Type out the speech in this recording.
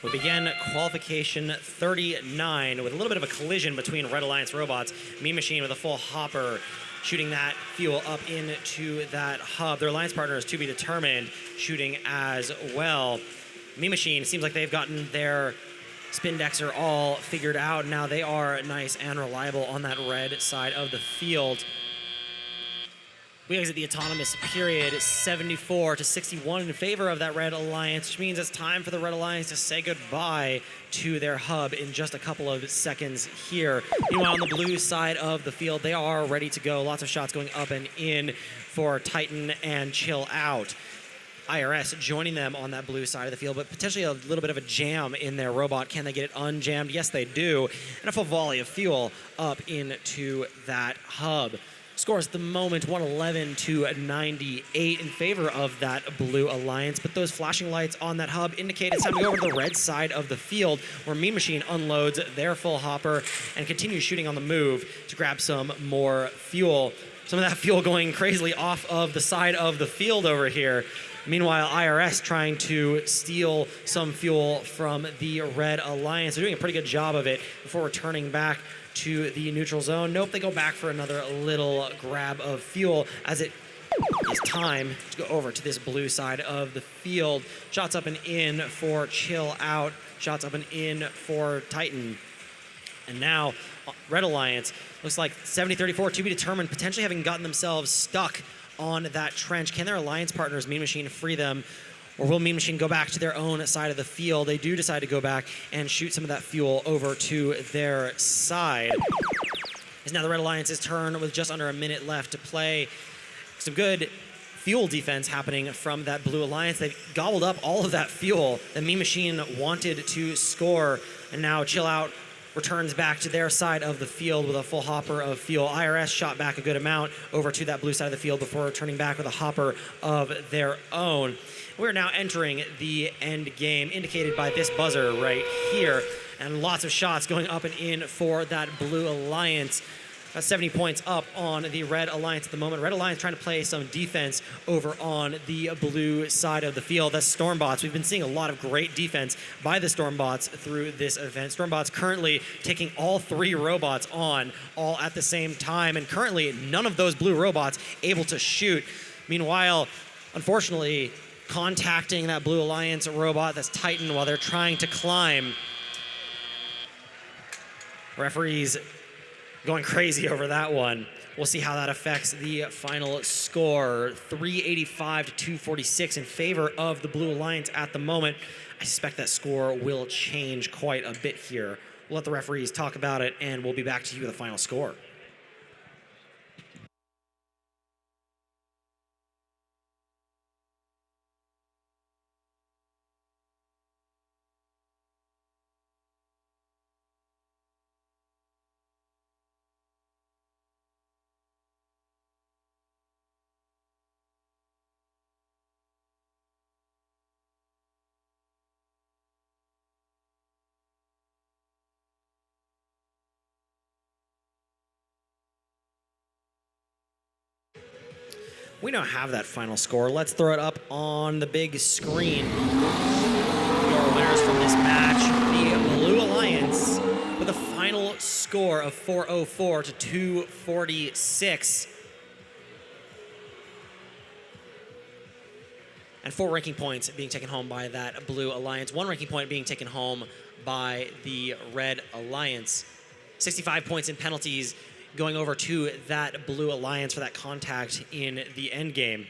We begin qualification 39 with a little bit of a collision between Red Alliance robots. Mean Machine with a full hopper, shooting that fuel up into that hub. Their alliance partner is to be determined, shooting as well. Mean Machine, seems like they've gotten their spin dexer all figured out. Now they are nice and reliable on that red side of the field. We exit the autonomous period 74-61 in favor of that Red Alliance, which means it's time for the Red Alliance to say goodbye to their hub in just a couple of seconds here. Meanwhile, on the blue side of the field, they are ready to go. Lots of shots going up and in for Titan and Chill Out. IRS joining them on that blue side of the field, but potentially a little bit of a jam in their robot. Can they get it unjammed? Yes, they do. And a full volley of fuel up into that hub. Scores at the moment 111-98 in favor of that Blue Alliance, but those flashing lights on that hub indicate it's time to go over to the red side of the field, where Mean Machine unloads their full hopper and continues shooting on the move to grab some more fuel. Some of that fuel going crazily off of the side of the field over here. Meanwhile, IRS trying to steal some fuel from the Red Alliance. They're doing a pretty good job of it before returning back to the neutral zone. Nope, they go back for another little grab of fuel as it is time to go over to this blue side of the field. Shots up and in for Chill Out. Shots up and in for Titan. And now, Red Alliance looks like 70-34 to be determined, potentially having gotten themselves stuck on that trench. Can their alliance partners, Mean Machine, free them? Or will Mean Machine go back to their own side of the field? They do decide to go back and shoot some of that fuel over to their side. It's now the Red Alliance's turn with just under a minute left to play. Some good fuel defense happening from that Blue Alliance. They've gobbled up all of that fuel that Mean Machine wanted to score, and now Chill Out returns back to their side of the field with a full hopper of fuel. IRS shot back a good amount over to that blue side of the field before returning back with a hopper of their own. We're now entering the end game, indicated by this buzzer right here, and lots of shots going up and in for that Blue Alliance. That's 70 points up on the Red Alliance at the moment. Red Alliance trying to play some defense over on the blue side of the field. That's Stormbots. We've been seeing a lot of great defense by the Stormbots through this event. Stormbots currently taking all three robots on all at the same time, and currently none of those blue robots able to shoot. Meanwhile, unfortunately, contacting that Blue Alliance robot, that's Titan, while they're trying to climb. Referees going crazy over that one. We'll see how that affects the final score. 385-246 in favor of the Blue Alliance at the moment. I suspect that score will change quite a bit here. We'll let the referees talk about it, and we'll be back to you with the final score. We now have that final score. Let's throw it up on the big screen. Your winners from this match, the Blue Alliance, with a final score of 404-246. And 4 ranking points being taken home by that Blue Alliance. 1 ranking point being taken home by the Red Alliance. 65 points in penalties going over to that Blue Alliance for that contact in the end game.